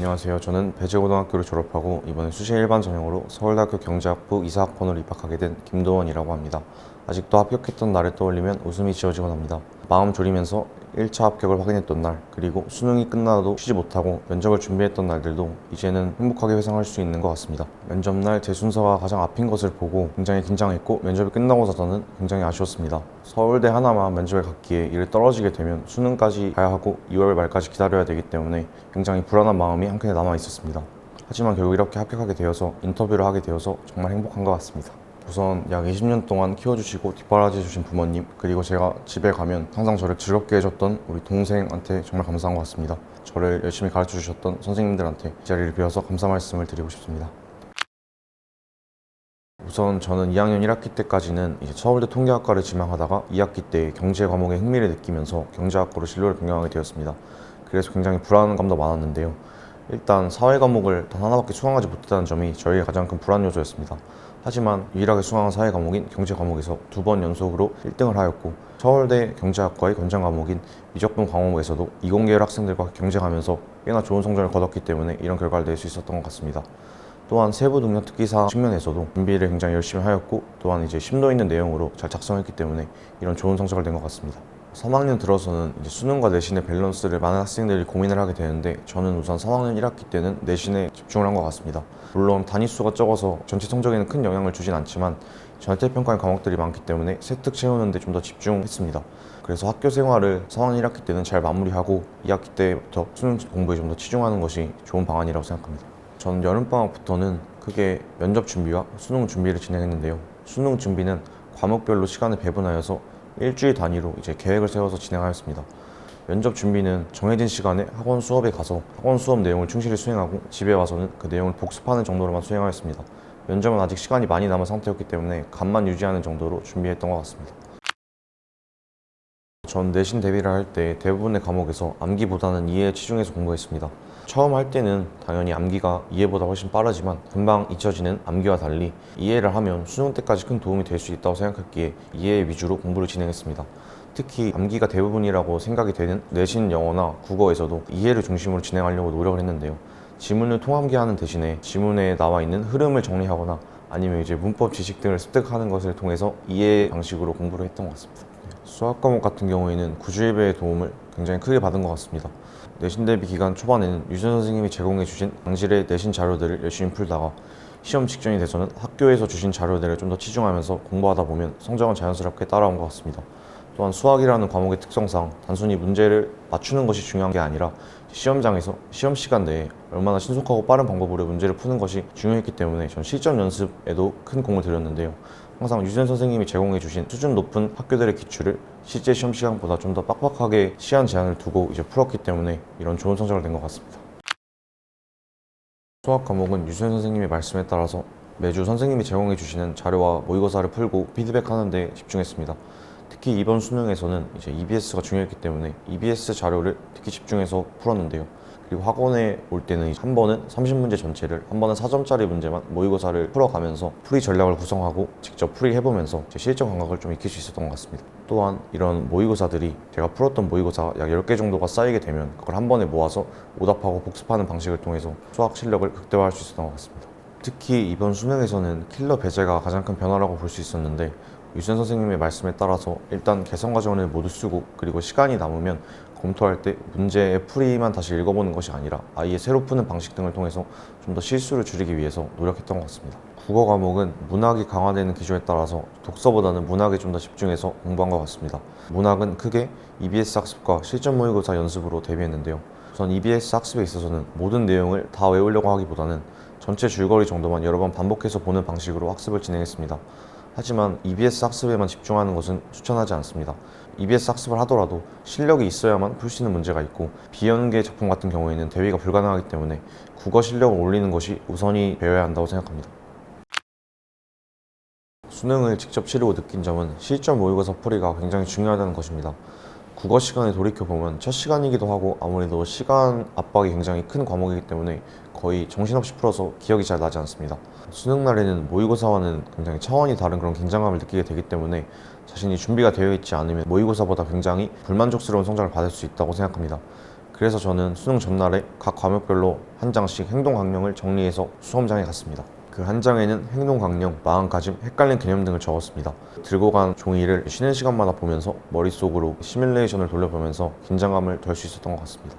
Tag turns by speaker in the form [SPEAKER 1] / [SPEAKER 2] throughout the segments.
[SPEAKER 1] 안녕하세요. 저는 배재고등학교를 졸업하고 이번에 수시 일반 전형으로 서울대학교 경제학부 이사학번으로 입학하게 된 김도원이라고 합니다. 아직도 합격했던 날을 떠올리면 웃음이 지어지곤 합니다. 마음 졸이면서 1차 합격을 확인했던 날, 그리고 수능이 끝나도 쉬지 못하고 면접을 준비했던 날들도 이제는 행복하게 회상할 수 있는 것 같습니다. 면접날 제 순서가 가장 앞인 것을 보고 굉장히 긴장했고, 면접이 끝나고서는 굉장히 아쉬웠습니다. 서울대 하나만 면접에 갔기에 이를 떨어지게 되면 수능까지 가야 하고 2월 말까지 기다려야 되기 때문에 굉장히 불안한 마음이 한켠에 남아 있었습니다. 하지만 결국 이렇게 합격하게 되어서 인터뷰를 하게 되어서 정말 행복한 것 같습니다. 우선 약 20년 동안 키워주시고 뒷바라지해주신 부모님, 그리고 제가 집에 가면 항상 저를 즐겁게 해줬던 우리 동생한테 정말 감사한 것 같습니다. 저를 열심히 가르쳐주셨던 선생님들한테 이 자리를 빌어서 감사 말씀을 드리고 싶습니다. 우선 저는 2학년 1학기 때까지는 이제 서울대 통계학과를 지망하다가 2학기 때 경제 과목에 흥미를 느끼면서 경제학부로 진로를 변경하게 되었습니다. 그래서 굉장히 불안감도 많았는데요. 일단 사회 과목을 단 하나밖에 수강하지 못했다는 점이 저희의 가장 큰 불안 요소였습니다. 하지만 유일하게 수강한 사회 과목인 경제 과목에서 2번 연속으로 1등을 하였고, 서울대 경제학과의 권장 과목인 미적분 과목에서도 이공계열 학생들과 경쟁하면서 꽤나 좋은 성적을 거뒀기 때문에 이런 결과를 낼 수 있었던 것 같습니다. 또한 세부 능력 특기사 측면에서도 준비를 굉장히 열심히 하였고, 또한 이제 심도 있는 내용으로 잘 작성했기 때문에 이런 좋은 성적을 낸 것 같습니다. 3학년 들어서는 이제 수능과 내신의 밸런스를 많은 학생들이 고민을 하게 되는데, 저는 우선 3학년 1학기 때는 내신에 집중을 한 것 같습니다. 물론 단위수가 적어서 전체 성적에는 큰 영향을 주진 않지만 절대평가인 과목들이 많기 때문에 세특 채우는 데 좀 더 집중했습니다. 그래서 학교 생활을 3학년 1학기 때는 잘 마무리하고 2학기 때부터 수능 공부에 좀 더 치중하는 것이 좋은 방안이라고 생각합니다. 저는 여름방학부터는 크게 면접 준비와 수능 준비를 진행했는데요. 수능 준비는 과목별로 시간을 배분하여서 일주일 단위로 이제 계획을 세워서 진행하였습니다. 면접 준비는 정해진 시간에 학원 수업에 가서 학원 수업 내용을 충실히 수행하고, 집에 와서는 그 내용을 복습하는 정도로만 수행하였습니다. 면접은 아직 시간이 많이 남은 상태였기 때문에 감만 유지하는 정도로 준비했던 것 같습니다. 전 내신 대비를 할 때 대부분의 과목에서 암기보다는 이해에 치중해서 공부했습니다. 처음 할 때는 당연히 암기가 이해보다 훨씬 빠르지만 금방 잊혀지는 암기와 달리 이해를 하면 수능 때까지 큰 도움이 될 수 있다고 생각했기에 이해 위주로 공부를 진행했습니다. 특히 암기가 대부분이라고 생각이 되는 내신 영어나 국어에서도 이해를 중심으로 진행하려고 노력을 했는데요. 지문을 통암기하는 대신에 지문에 나와 있는 흐름을 정리하거나 아니면 이제 문법 지식 등을 습득하는 것을 통해서 이해 방식으로 공부를 했던 것 같습니다. 수학 과목 같은 경우에는 구주일배의 도움을 굉장히 크게 받은 것 같습니다. 내신 대비 기간 초반에는 유선 선생님이 제공해 주신 당실의 내신 자료들을 열심히 풀다가 시험 직전이 돼서는 학교에서 주신 자료들을 좀 더 치중하면서 공부하다 보면 성적은 자연스럽게 따라온 것 같습니다. 또한 수학이라는 과목의 특성상 단순히 문제를 맞추는 것이 중요한 게 아니라 시험장에서 시험 시간 내에 얼마나 신속하고 빠른 방법으로 문제를 푸는 것이 중요했기 때문에 전 실전 연습에도 큰 공을 들였는데요. 항상 유선 선생님이 제공해 주신 수준 높은 학교들의 기출을 실제 시험 시간보다 좀 더 빡빡하게 시간 제한을 두고 이제 풀었기 때문에 이런 좋은 성적을 낸 것 같습니다. 수학 과목은 유선 선생님의 말씀에 따라서 매주 선생님이 제공해 주시는 자료와 모의고사를 풀고 피드백하는 데 집중했습니다. 특히 이번 수능에서는 이제 EBS가 중요했기 때문에 EBS 자료를 특히 집중해서 풀었는데요. 그리고 학원에 올 때는 한 번은 30문제 전체를, 한 번은 4점짜리 문제만 모의고사를 풀어가면서 풀이 전략을 구성하고 직접 풀이해보면서 제 실전 감각을 좀 익힐 수 있었던 것 같습니다. 또한 이런 모의고사들이 제가 풀었던 모의고사 약 10개 정도가 쌓이게 되면 그걸 한 번에 모아서 오답하고 복습하는 방식을 통해서 수학 실력을 극대화할 수 있었던 것 같습니다. 특히 이번 수능에서는 킬러 배제가 가장 큰 변화라고 볼 수 있었는데, 유선 선생님의 말씀에 따라서 일단 개선 과정을 모두 쓰고, 그리고 시간이 남으면 검토할 때 문제의 풀이만 다시 읽어보는 것이 아니라 아예 새로 푸는 방식 등을 통해서 좀 더 실수를 줄이기 위해서 노력했던 것 같습니다. 국어 과목은 문학이 강화되는 기조에 따라서 독서보다는 문학에 좀 더 집중해서 공부한 것 같습니다. 문학은 크게 EBS 학습과 실전 모의고사 연습으로 대비했는데요. 우선 EBS 학습에 있어서는 모든 내용을 다 외우려고 하기보다는 전체 줄거리 정도만 여러 번 반복해서 보는 방식으로 학습을 진행했습니다. 하지만 EBS 학습에만 집중하는 것은 추천하지 않습니다. EBS 학습을 하더라도 실력이 있어야만 풀 수 있는 문제가 있고, 비연계 작품 같은 경우에는 대비가 불가능하기 때문에 국어 실력을 올리는 것이 우선이 되어야 한다고 생각합니다. 수능을 직접 치르고 느낀 점은 실전 모의고사 풀이가 굉장히 중요하다는 것입니다. 국어 시간에 돌이켜보면 첫 시간이기도 하고 아무래도 시간 압박이 굉장히 큰 과목이기 때문에 거의 정신없이 풀어서 기억이 잘 나지 않습니다. 수능 날에는 모의고사와는 굉장히 차원이 다른 그런 긴장감을 느끼게 되기 때문에 자신이 준비가 되어 있지 않으면 모의고사보다 굉장히 불만족스러운 성적을 받을 수 있다고 생각합니다. 그래서 저는 수능 전날에 각 과목별로 한 장씩 행동 강령을 정리해서 수험장에 갔습니다. 그 한 장에는 행동 강령, 마음가짐, 헷갈린 개념 등을 적었습니다. 들고 간 종이를 쉬는 시간마다 보면서 머릿속으로 시뮬레이션을 돌려보면서 긴장감을 덜 수 있었던 것 같습니다.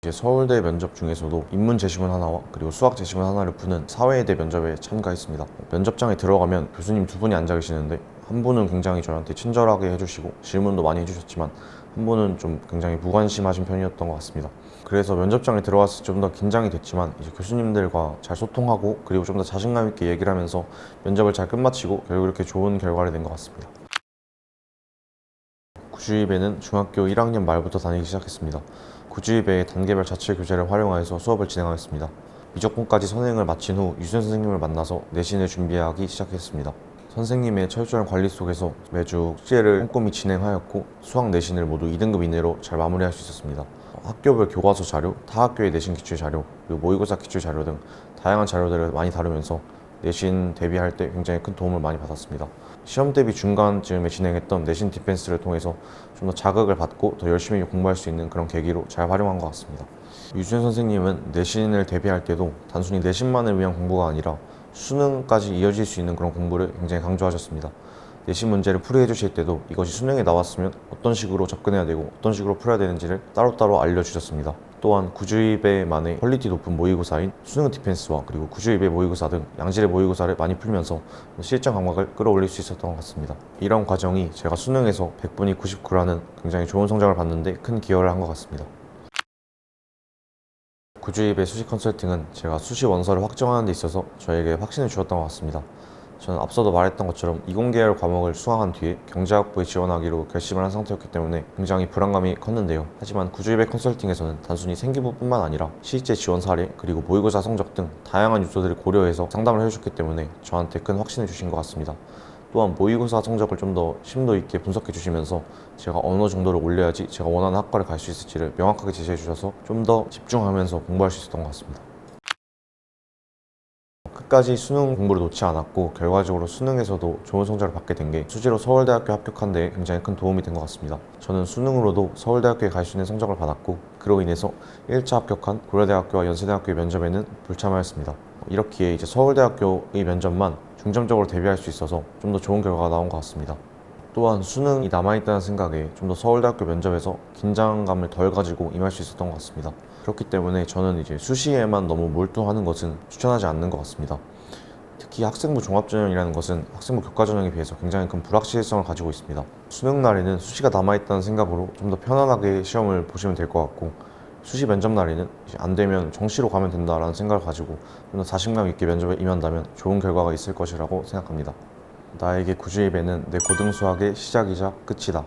[SPEAKER 1] 이제 서울대 면접 중에서도 인문 제시문 하나와 그리고 수학 제시문 하나를 푸는 사회외대 면접에 참가했습니다. 면접장에 들어가면 교수님 두 분이 앉아 계시는데 한 분은 굉장히 저한테 친절하게 해주시고 질문도 많이 해주셨지만 한 분은 좀 굉장히 무관심하신 편이었던 것 같습니다. 그래서 면접장에 들어왔을 때 좀 더 긴장이 됐지만 이제 교수님들과 잘 소통하고 그리고 좀 더 자신감 있게 얘기를 하면서 면접을 잘 끝마치고 결국 이렇게 좋은 결과를 낸 것 같습니다. 구주입에는 중학교 1학년 말부터 다니기 시작했습니다. 구주입에 단계별 자체 교재를 활용하여서 수업을 진행하였습니다. 미적분까지 선행을 마친 후 유수연 선생님을 만나서 내신을 준비하기 시작했습니다. 선생님의 철저한 관리 속에서 매주 숙제를 꼼꼼히 진행하였고 수학 내신을 모두 2등급 이내로 잘 마무리할 수 있었습니다. 학교별 교과서 자료, 타 학교의 내신 기출 자료, 그리고 모의고사 기출 자료 등 다양한 자료들을 많이 다루면서 내신 대비할 때 굉장히 큰 도움을 많이 받았습니다. 시험 대비 중간쯤에 진행했던 내신 디펜스를 통해서 좀 더 자극을 받고 더 열심히 공부할 수 있는 그런 계기로 잘 활용한 것 같습니다. 유수연 선생님은 내신을 대비할 때도 단순히 내신만을 위한 공부가 아니라 수능까지 이어질 수 있는 그런 공부를 굉장히 강조하셨습니다. 내신 문제를 풀이해 주실 때도 이것이 수능에 나왔으면 어떤 식으로 접근해야 되고 어떤 식으로 풀어야 되는지를 따로따로 알려주셨습니다. 또한 구주입에만의 퀄리티 높은 모의고사인 수능 디펜스와 그리고 구주입의 모의고사 등 양질의 모의고사를 많이 풀면서 실전 감각을 끌어올릴 수 있었던 것 같습니다. 이런 과정이 제가 수능에서 100분이 99라는 굉장히 좋은 성적을 받는데 큰 기여를 한 것 같습니다. 구주입의 수시 컨설팅은 제가 수시 원서를 확정하는 데 있어서 저에게 확신을 주었던 것 같습니다. 저는 앞서도 말했던 것처럼 이공계열 과목을 수강한 뒤에 경제학부에 지원하기로 결심을 한 상태였기 때문에 굉장히 불안감이 컸는데요. 하지만 구주입의 컨설팅에서는 단순히 생기부뿐만 아니라 실제 지원 사례 그리고 모의고사 성적 등 다양한 요소들을 고려해서 상담을 해주셨기 때문에 저한테 큰 확신을 주신 것 같습니다. 또한 모의고사 성적을 좀 더 심도 있게 분석해 주시면서 제가 어느 정도를 올려야지 제가 원하는 학과를 갈 수 있을지를 명확하게 제시해 주셔서 좀 더 집중하면서 공부할 수 있었던 것 같습니다. 끝까지 수능 공부를 놓지 않았고 결과적으로 수능에서도 좋은 성적을 받게 된 게 수시로 서울대학교 합격한 데 굉장히 큰 도움이 된 것 같습니다. 저는 수능으로도 서울대학교에 갈 수 있는 성적을 받았고 그로 인해서 1차 합격한 고려대학교와 연세대학교의 면접에는 불참하였습니다. 이렇기에 이제 서울대학교의 면접만 중점적으로 대비할 수 있어서 좀 더 좋은 결과가 나온 것 같습니다. 또한 수능이 남아있다는 생각에 좀 더 서울대학교 면접에서 긴장감을 덜 가지고 임할 수 있었던 것 같습니다. 그렇기 때문에 저는 이제 수시에만 너무 몰두하는 것은 추천하지 않는 것 같습니다. 특히 학생부 종합전형이라는 것은 학생부 교과전형에 비해서 굉장히 큰 불확실성을 가지고 있습니다. 수능 날에는 수시가 남아있다는 생각으로 좀 더 편안하게 시험을 보시면 될 것 같고 수시 면접 날에는 이제 안 되면 정시로 가면 된다라는 생각을 가지고 좀 더 자신감 있게 면접에 임한다면 좋은 결과가 있을 것이라고 생각합니다. 나에게 구주입에는 내 고등수학의 시작이자 끝이다.